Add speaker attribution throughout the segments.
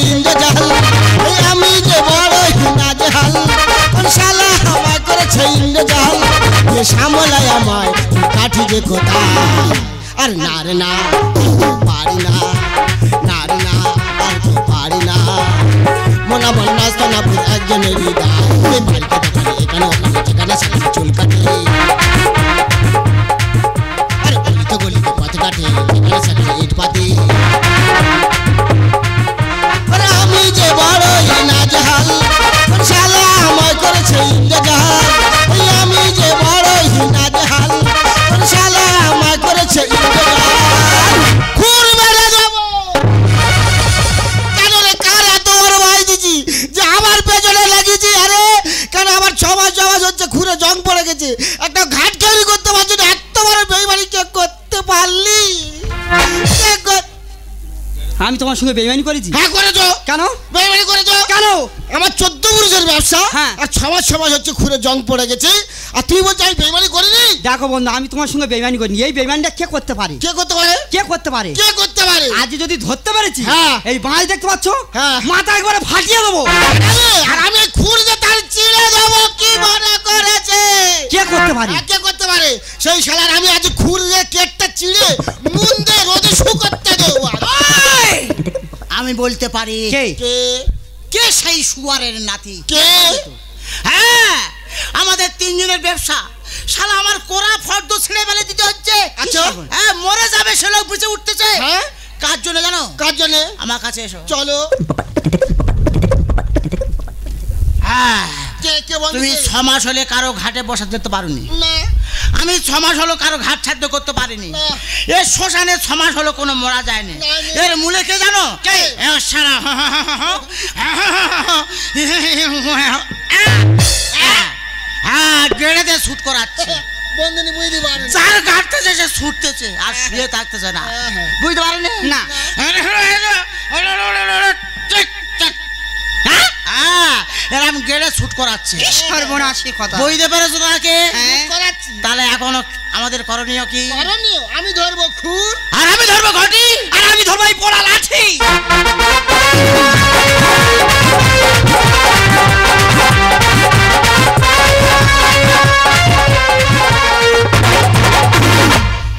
Speaker 1: ইন্দ্রজাল আমি যে বড় নাজেহাল কোন শালা আমায় করেছে ইন্দ্রজাল যে সামলায় আমায় কাঠি যে কোথা আর না রে না পারি না না রে না আর তো পারি না মনা মন নাস্তা না পুরো একজনের হৃদয় বাড়িতে দেখালে এখানে ওখানে যেখানে সেখানে চুল কাটে আরে গলিতে গলিতে পথ কাটে যেখানে সেখানে ইট পাতে আরে আমি যে বড় নাজেহাল কোন শালা আমায় করেছে ইন্দ্রজাল আমি যে বড় নাজেহাল কোন শালা আমায় করেছে ইন্দ্রজাল খুর মেরে দেব কেন রে কার এত বড় ভাই দিছি যে আমার পেছনে লাগিয়েছি আরে কেন আমার 6 মাস হচ্ছে খুরে জং পড়ে গেছে একটা ঘাট তৈরি করতে পারছি না এত বড় বেইমানি কে করতে পারলি
Speaker 2: আমি তোমার সঙ্গে বেইমানি করেছি
Speaker 1: হ্যাঁ করেছো
Speaker 2: কেন
Speaker 1: বেইমানি করেছো
Speaker 2: কেন
Speaker 1: আমার 14 পুরুষের ব্যবসা আর 6 মাস হচ্ছে খুরে জং পড়ে গেছে আর তুই বলছিস আমি বেইমানি করিনি
Speaker 2: দেখো বন্ধু আমি তোমার সঙ্গে বেইমানি করিনি এই বেইমানিটা কে করতে পারে
Speaker 1: কে করতে পারে
Speaker 2: কে করতে পারে
Speaker 1: কে করতে পারে
Speaker 2: আজ যদি ধরতে পেরেছি
Speaker 1: হ্যাঁ
Speaker 2: এই বাঁশ দেখতে পাচ্ছ
Speaker 1: হ্যাঁ
Speaker 2: মাথা একবারে ফাটিয়ে দেবো
Speaker 1: আর আমি খুর দিয়ে তার চিড়ে দেবো কি মনে করেছে
Speaker 2: কে করতে পারে
Speaker 1: কে করতে পারে সেই শালার আমি আজ খুর দিয়ে কেটটা চিড়ে মুন্দে রোদে শুকোতে দেবো
Speaker 3: আমি বলতে পারি
Speaker 2: কে
Speaker 3: কে সেই শুয়ারের নাতি
Speaker 1: কে
Speaker 3: হ্যাঁ আমাদের তিনজনের ব্যবসা শালা আমার কোরা ফর্দ ছেড়ে ফেলে দিতে হচ্ছে
Speaker 1: আচ্ছা
Speaker 3: হ্যাঁ মরে যাবে সে লোক বুঝে উঠতেছে
Speaker 1: হ্যাঁ
Speaker 3: কার জন্য জানো
Speaker 1: কার জন্য
Speaker 3: আমার কাছে এসো
Speaker 1: চলো
Speaker 3: হ্যাঁ
Speaker 1: কে বল
Speaker 3: তুমি 6 মাস হলে কারো ঘাটে বসাতে যেতে পারোনি
Speaker 1: না
Speaker 3: আমি 6 মাস হলো কারো ঘাট ছাড়তে করতে পারিনি এই শ্মশানে 6 মাস হলো কোনো মরা যায়নি এর মূলে কে জানো কে শালা হ্যাঁ গেড়েতে শুট করাচ্ছে
Speaker 1: বন্ধনী বুঝতে পারে
Speaker 3: চার ঘাটতেছে সে ছুটতেছে আর শুয়ে থাকতেছে না বুঝতে পারেন না এরকম গেড়ে শুট করাচ্ছে
Speaker 2: সর্বনাশী কথা
Speaker 3: বুঝতে পেরেছো তাকে তাহলে এখন আমাদের করণীয় কি
Speaker 1: করণীয় আমি ধরবো খুর
Speaker 3: আর আমি ধরবো ঘটি
Speaker 2: আর আমি ধরবো এই পোড়া লাঠি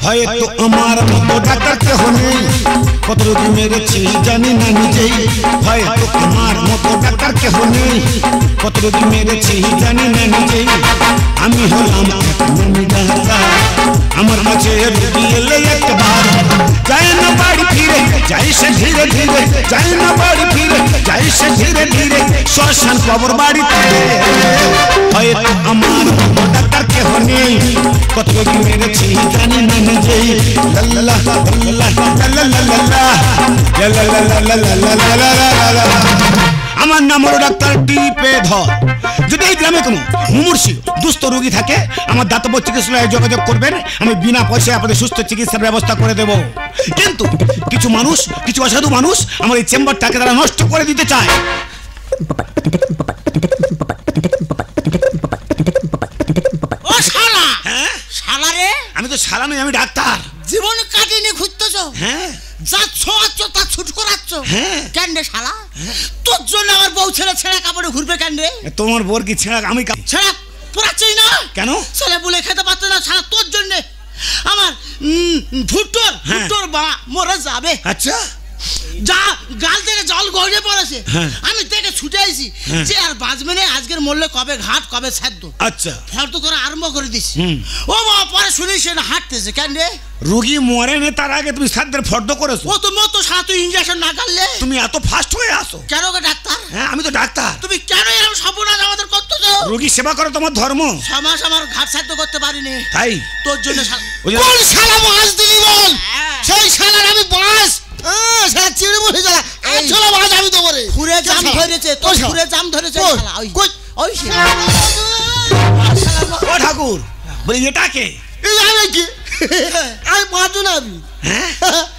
Speaker 4: হয়তো আমার মতো ডাক্তার কেহ নেই কত রোগী মেরেছি জানি না নিজেই হয়তো আমার মতো ডাক্তার কেহ নেই কত রোগী মেরেছি জানি না নিজেই আমি হলাম আমার কাছে রোগী এলে একবার যায় না বাড়ি ফিরে যাই সে ধীরে ধীরে যায় না বাড়ি ফিরে যাই সে ধীরে ধীরে শ্মশান কবর বাড়িতে হয়তো আমার মতো ডাক্তার কেহ নেই কত রোগী মেরেছি জানি না নিজেই লাল্লা লাল্লা আমার নাম হলো ডাক্তার টিপে ধর যদি এই গ্রামে কোনো মুমূর্ষু দুস্থ রোগী থাকে আমার দাতব্য চিকিৎসালয়ে যোগাযোগ করবেন আমি বিনা পয়সায় আপনাদের সুস্থ চিকিৎসার ব্যবস্থা করে দেব কিন্তু কিছু মানুষ কিছু অসাধু মানুষ আমার এই চেম্বারটাকে তারা নষ্ট করে দিতে চায়
Speaker 3: ও শালা হ্যাঁ শালা রে
Speaker 4: আমি তো শালা নই আমি ডাক্তার
Speaker 3: জীবন কাটিয়ে ঘুরতেছো
Speaker 4: হ্যাঁ
Speaker 3: যাচ্ছ তা ছুট করাচ্ছ
Speaker 4: হ্যাঁ
Speaker 3: কেন রে শালা তোর জন্য আমার বউ ছেড়ে ছেঁড়া কাপড়ে ঘুরবে কেন রে
Speaker 4: তোমার বোর কি ছেঁড়া আমি
Speaker 3: ছেঁড়া পড়াচ্ছি না
Speaker 4: কেন
Speaker 3: ছেলে বলে খেতে পারতো না শালা তোর জন্য আমার ভুট্টোর বা মরে যাবে
Speaker 4: আচ্ছা
Speaker 3: যা গাল থেকে জল গড়ে পড়েছে আমি থেকে ছুটে আইছি যে আর বাঁচবে না আজকের মরলে কবে ঘাট কবে ছাদ্য
Speaker 4: আচ্ছা
Speaker 3: ফর্দ করে আরম্ভ করে দিছি ও বাবা পরে শুনি সে হাঁটতেছে কেন রে
Speaker 4: রোগী মরে নে তার আগে তুমি সাধ্যের ফর্দ করেছো
Speaker 3: ও তো মতো সারা তুই ইঞ্জেকশন না করলে
Speaker 4: তুমি এত ফাস্ট হয়ে আসো
Speaker 3: কেন গো ডাক্তার
Speaker 4: হ্যাঁ আমি তো ডাক্তার
Speaker 3: তুমি কেন এরকম সর্বনাশ আমাদের করতেছো
Speaker 4: রোগী সেবা করো তোমার ধর্ম
Speaker 3: 6 মাস আমার ঘাট ছাদ্য করতে পারিনি
Speaker 4: তাই
Speaker 3: তোর জন্য
Speaker 1: কোন শালা বাস দিলি বল সেই শালার আমি বাস শালা চিড়ে বলে শালা আসলে বাস আমি দেবো রে
Speaker 3: ঘুরে জাম ধরেছে তো ঘুরে জাম ধরেছে শালা ওই ওই
Speaker 4: ও ঠাকুর বলি এটা কে
Speaker 1: এই আমি কি আমি পাঁচজন আমি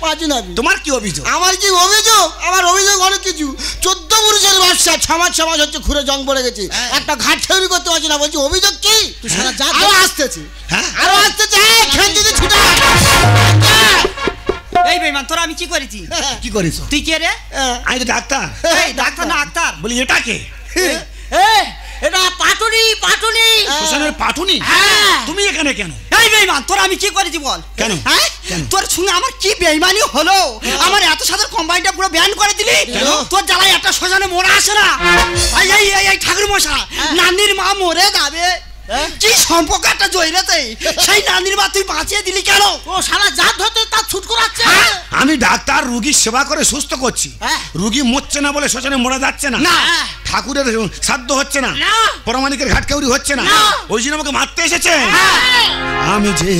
Speaker 1: পাঁচজন আমি
Speaker 4: তোমার কি অভিযোগ
Speaker 1: আমার কি অভিযোগ আমার অভিযোগ অনেক কিছু 14 পুরুষের ব্যবসা 6 মাস হচ্ছে ঘুরে জং পড়ে গেছে একটা ঘাট তৈরি করতে পারছি না বলছি অভিযোগ কি
Speaker 3: তুই সারা যা
Speaker 1: আরো আসতেছে আরো আসতেছে খেলতে ছুটা
Speaker 2: এই বেঈমান তোরা আমি কি করেছি?
Speaker 4: কি করিস?
Speaker 2: তুই কে রে?
Speaker 4: আমি তো ডাক্তার।
Speaker 2: এই ডাক্তার না আক্তার?
Speaker 4: বলি এটা কে?
Speaker 3: এটা পাটুনি পাটুনি।
Speaker 4: শ্মশানের পাটুনি?
Speaker 3: হ্যাঁ।
Speaker 4: তুমি এখানে কেন?
Speaker 2: এই বেঈমান তোরা আমি কি করেছি বল?
Speaker 4: কেন?
Speaker 2: হ্যাঁ
Speaker 4: কেন?
Speaker 2: তোর সঙ্গে আমার কি বেঈমানি হলো? আমার এত সাদের কোম্পানিটা পুরো ব্যান করে দিলি।
Speaker 4: কেন?
Speaker 2: তোর জ্বালায় একটা শ্মশানে মরা আসে না। এই ঠাকুর মশা নানির মা মরে যাবে, কি সম্পর্ক একটা জয়রাতে, সেই নানির মা তুই বাঁচিয়ে দিলি কেন?
Speaker 3: ও শালা জাত ধরতে তার ছুট করাচ্ছে।
Speaker 4: আমি ডাক্তার রুগীর সেবা করে সুস্থ করছি।
Speaker 3: হ্যাঁ।
Speaker 4: রুগী মরছে না বলে শ্মশানে মরা যাচ্ছে না।
Speaker 2: না।
Speaker 4: ঠাকুরের শ্রাদ্ধ হচ্ছে না,
Speaker 3: না।
Speaker 4: পরমাণিকের ঘাটকাউরি হচ্ছে না,
Speaker 3: না।
Speaker 4: ওই জন্য আমাকে মারতে এসেছে। আমি যে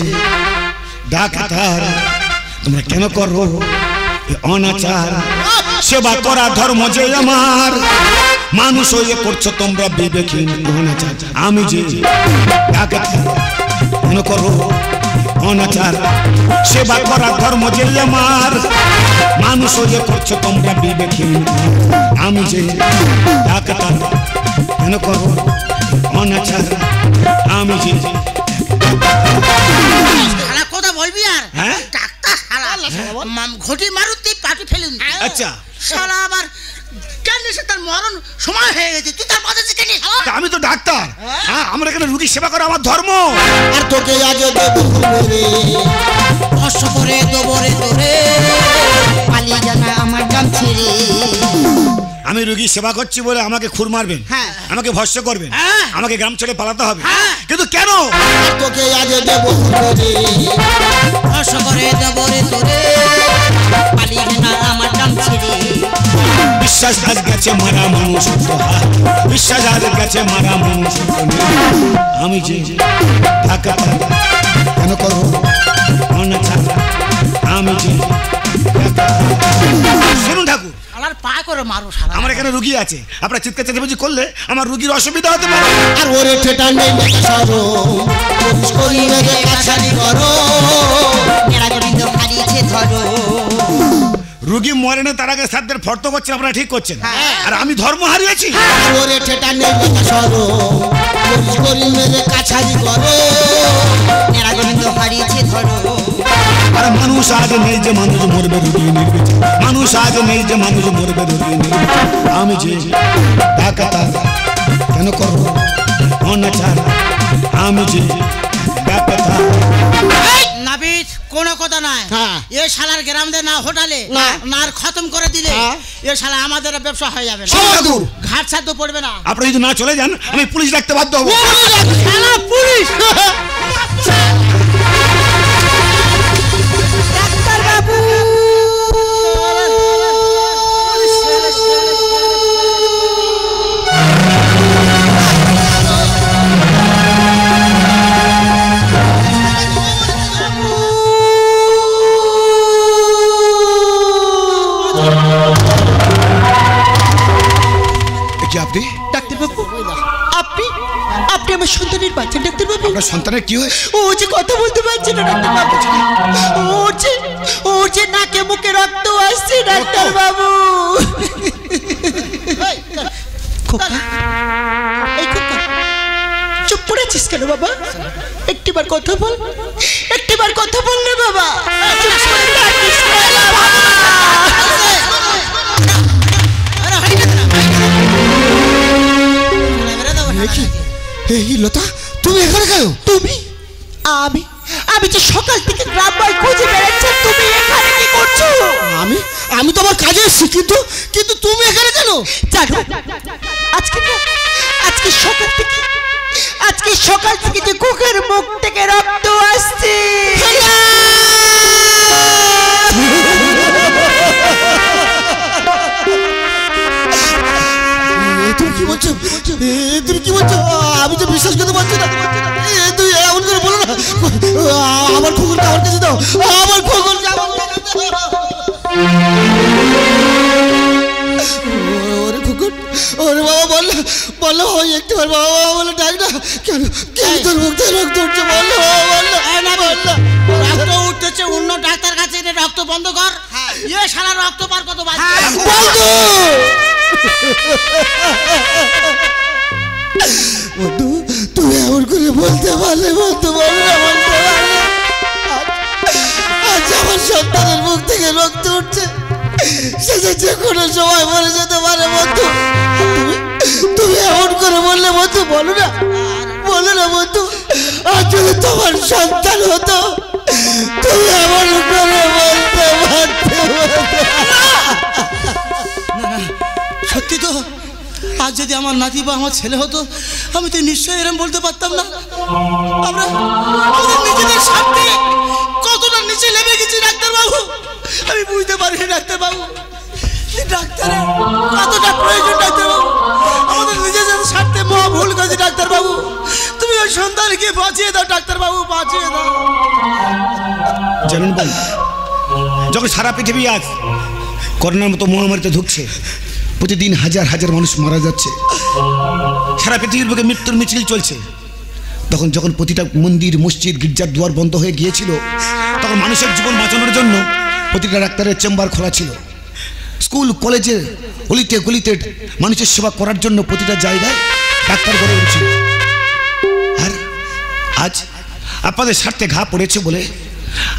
Speaker 4: ডাক্তার, তোমরা কেন করো এ অনাচার? সেবা করা ধর্ম যে আমার, মানুষ হয়ে করছো তোমরা বিবেকহীন অনাচার। আমি যে ডাক্তার, কেন করো অনাচার? সেবা করা ধর্ম যে আমার, মানুষ হয়ে করছো তোমরা বিবেকহীন। আমি যে ডাক্তার, কেন করো অনাচার? আমি যে
Speaker 3: শালা কথা বলবি আর?
Speaker 4: হ্যাঁ?
Speaker 3: ডাক্তার শালা ঘটি মারুতি পাটি ফেলুন।
Speaker 4: আচ্ছা।
Speaker 3: শালা আবার কেন সে তার মরণ সময় হয়ে গেছে, তুই তার বাঁচাচ্ছিস কেন?
Speaker 4: তা আমি তো ডাক্তার। হ্যাঁ, আমরা এখানে রুগীর সেবা করা আমার ধর্ম।
Speaker 1: আর তোকে আজ দেব রে,
Speaker 3: কষ্ট করে দেবো রে তোরে, পালিয়ে জানা আমার গ্রাম ছেড়ে।
Speaker 4: আমি রুগীর সেবা করছি বলে আমাকে খুর মারবেন,
Speaker 3: হ্যাঁ।
Speaker 4: আমাকে ভস্য করবেন,
Speaker 3: হ্যাঁ।
Speaker 4: আমাকে গ্রাম ছেড়ে পালাতে হবে।
Speaker 3: হ্যাঁ।
Speaker 4: কিন্তু কেন?
Speaker 1: আর তোকে আজ দেব রে,
Speaker 3: কষ্ট করে দেবো রে তোরে, পালিয়ে জানা আমার গ্রাম ছেড়ে।
Speaker 4: বিশ্বাস আজ গেছে মারা মানুষ তো হাত, বিশ্বাস আজ গেছে মারা মানুষ তো নেই। আমি যে ডাক্তার, কেন করো অনাচার? আমি যে ডাক্তার। শুনুন ঠাকুর,
Speaker 3: শালার পা করে মারো শালা।
Speaker 4: আমার এখানে রুগী আছে, আপনারা চিৎকার চেঁচামেচি করলে আমার রুগীর অসুবিধা হতে পারে।
Speaker 1: আর ওরে ঠেটা নেই মেঘা সরো, পুরুষ করি মেঘে কাছারি করো,
Speaker 3: মেরা গোবিন্দ হারিয়েছে ধরো।
Speaker 4: রুগী মরে না তার আগে শ্রাদ্ধের ফর্দ করছেন, আপনারা ঠিক করছেন।
Speaker 3: হ্যাঁ।
Speaker 4: আর আমি ধর্ম হারিয়েছি।
Speaker 1: আর ওরে ঠেটা নেই মেঘা সরো, পুরুষ করি মেঘে কাছারি করো,
Speaker 3: মেরা গোবিন্দ হারিয়েছে ধরো।
Speaker 4: আর মানুষ আজ নেই যে মানুষ মরবে রুগী নির্বিচার, মানুষ আজ নেই যে মানুষ মরবে রুগী নির্বিচার। আমি যে ডাক্তার, কেন করো অনাচার? আমি যে ডাক্তার।
Speaker 3: নাবিদ কোনো কথা নাই।
Speaker 1: হ্যাঁ।
Speaker 3: এ শালার গ্রামে না হোটেলে
Speaker 1: না।
Speaker 3: না খতম করে দিলে
Speaker 1: হ্যাঁ।
Speaker 3: এ শালা আমাদের ব্যবসা হয়ে যাবে না,
Speaker 4: ঠাকুর,
Speaker 3: ঘাট ছাড় তো পড়বে না।
Speaker 4: আপনি যদি না চলে যান আমি পুলিশ ডাকতে বাধ্য হবো।
Speaker 3: শালা পুলিশ। ডাক্তার বাবু,
Speaker 4: কি আপনি?
Speaker 2: ডাক্তারবাবু আপনি আপনি আমার সন্তানের বাচ্চা ডাক্তারবাবু।
Speaker 4: আপনার সন্তানের কি হয়?
Speaker 2: ও যে কথা বলতে পারছে না ডাক্তারবাবু, ওর যে নাকে মুখে রক্ত আসছে ডাক্তারবাবু। খোকা, এই খোকা চুপ পড়েছিস কেন বাবা? একটিবার কথা বল, একটিবার কথা বল না বাবা। চুপ করে থাকিস কেন বাবা?
Speaker 1: এই লতা, তুমি এখানে কেন?
Speaker 2: তুমি আমি আমি যে সকাল থেকে গ্রাম বাই খুঁজে বেড়াচ্ছি, তুমি এখানে কি করছো?
Speaker 1: আমি আমি তো আমার কাজে এসেছি, কিন্তু তুমি এখানে কেন?
Speaker 2: জানো আজকে সকাল থেকে যে কুকের মুখ থেকে রক্ত আসছে।
Speaker 1: তুমি কি বলছো? তুমি কি বলছো? আমি তো বিশ্বাস করতে পারছি না। তুই এমন করে বলো না। আমার খোকনকে আমার কাছে দাও, আমার খোকনকে আমার কাছে দাও। ওরে খোকন, ওরে বাবা বললো ওই একটু বাবা বলে ডাক না কেন? তোর মুখ থেকে রক্ত উঠছে, বললো বললো
Speaker 3: রক্ত উঠতেছে, অন্য ডাক্তার কাছে এনে রক্ত বন্ধ কর। এ শালা রক্ত পার কত বাজে।
Speaker 1: বন্ধু, তুই এমন করে বলতে পারলে, বলতে পারলে আমার সন্তানের মুখ থেকে রক্ত উঠছে, সে যে কোনো সময় মরে যেতে পারে বন্ধু। তুমি এমন করে বললে বন্ধু, বলো না বন্ধু, আর যদি তোমার সন্তান হতো তুমি এমন করে বলতে পারতে।
Speaker 2: সত্যি তো, আজ যদি আমার নাতি বা আমার ছেলে হতো আমি তো নিশ্চয়ই এরকম বলতে পারতাম না। আমরা নিজেদের স্বার্থে কতটা নিচে নেমে গেছি ডাক্তারবাবু, আমি বুঝতে পারিনি ডাক্তারবাবু। ডাক্তারের কতটা প্রয়োজন ডাক্তারবাবু, আমাদের নিজেদের স্বার্থে মহা ভুল করেছি ডাক্তারবাবু। তুমি ওই সন্তানকে বাঁচিয়ে দাও ডাক্তারবাবু, বাঁচিয়ে দাও।
Speaker 4: জানেন বন্ধু, যখন সারা পৃথিবী আজ করোনার মতো মহামারীতে ঢুকছে, প্রতিদিন হাজার হাজার মানুষ মারা যাচ্ছে, সারা পৃথিবীর বুকে মৃত্যুর মিছিল চলছে, যখন প্রতিটা মন্দির মসজিদ গির্জার দুয়ার বন্ধ হয়ে গিয়েছিল, তখন মানুষের জীবন বাঁচানোর জন্য প্রতিটা ডাক্তারের চেম্বার খোলা ছিল। স্কুল কলেজে অলিতে গলিতে মানুষের সেবা করার জন্য প্রতিটা জায়গায় ডাক্তার গড়ে উঠছিল। আর আজ আপনাদের স্বার্থে ঘা পড়েছে বলে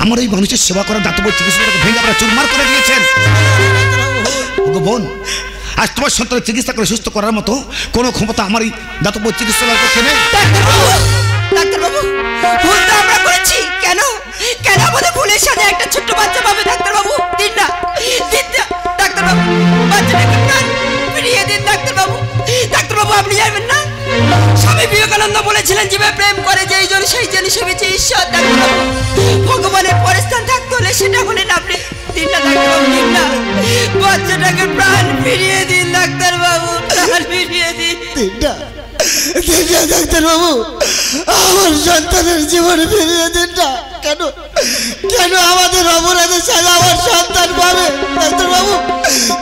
Speaker 4: আমার এই মানুষের সেবা করার দাতব্য চিকিৎসাটাকে ভেঙে আপনারা চুরমার করে দিয়েছেন। বোন, আজ তোমার সন্তানের চিকিৎসা করে সুস্থ করার মতো কোনো ক্ষমতা আমার এই দাতব্য চিকিৎসালয়ের পক্ষে নেই।
Speaker 5: ডাক্তারবাবু, ভুল তো আমরা করেছি। কেন আমাদের ভুলের সাথে একটা ছোট্ট বাচ্চা পাবে ডাক্তারবাবু? দিন না ডাক্তারবাবু, বাচ্চাটাকে প্রাণ ফিরিয়ে দিন ডাক্তারবাবু। ডাক্তারবাবু, আপনি জানবেন না স্বামী বিবেকানন্দ বলেছিলেন, যে প্রেম করে যেই জন সেই জন সেবেছে ঈশ্বর। ডাক্তারবাবু, ভগবানের পরস্থান থাকতে হলে সেটা হলেন আপনি। দিন না ডাক্তারবাবু, দিন না, বাচ্চাটাকে প্রাণ ফিরিয়ে দিন ডাক্তারবাবু, প্রাণ ফিরিয়ে দিন।
Speaker 1: ডাক্তারবাবু, আমার সন্তানের জীবন ফিরিয়ে দিন না। কেন আমাদের অপরাধের সাজা আমার সন্তান পাবে? ডাক্তারবাবু,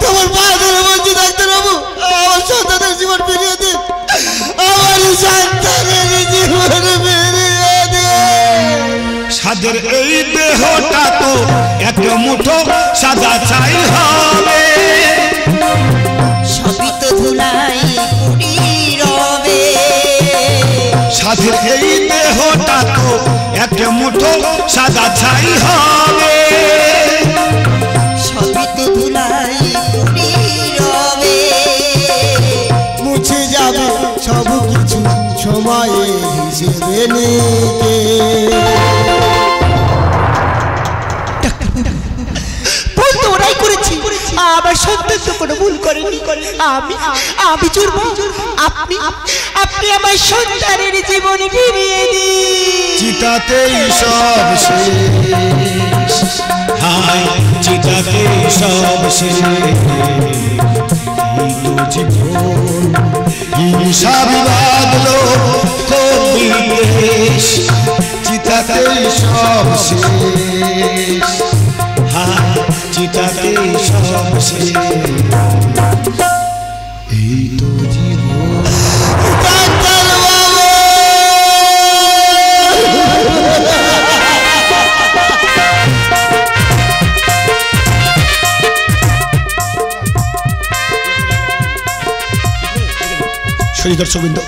Speaker 1: তোমার পায়ে ধরে বলছি ডাক্তারবাবু, আমার সন্তানের জীবন ফিরিয়ে দিন, আমার সন্তানের জীবন ফিরিয়ে দিন।
Speaker 4: সাদের এই দেহটা তো এক মুঠো সাদা চাই হবে,
Speaker 5: সবই তো ধুলাই কুড়ি রবে।
Speaker 4: সাদের এই দেহটা তো এক মুঠো সাদা ছাই হবে,
Speaker 5: সবই তো ধুলাই কুড়ি রবে।
Speaker 1: মুছে যাবে সব কিছু সময়ে হিসেবে নিতে।
Speaker 2: ভুল তো ওরাই করেছি, আমার সন্তান তো কোনো ভুল করেনি। আমি চুরব, আপনি আমার সন্তানের জীবন ফিরিয়ে দিন।
Speaker 4: চিতাতেই সব শেষ, হায় চিতাতেই সব শেষ, এই তো জীবন হিংসা বাঁধলো কবি দেশ। চিতাতেই সব শেষ, হায় চিতাতেই সব শেষ, এই তো জীবন। দর্শকবৃন্দ,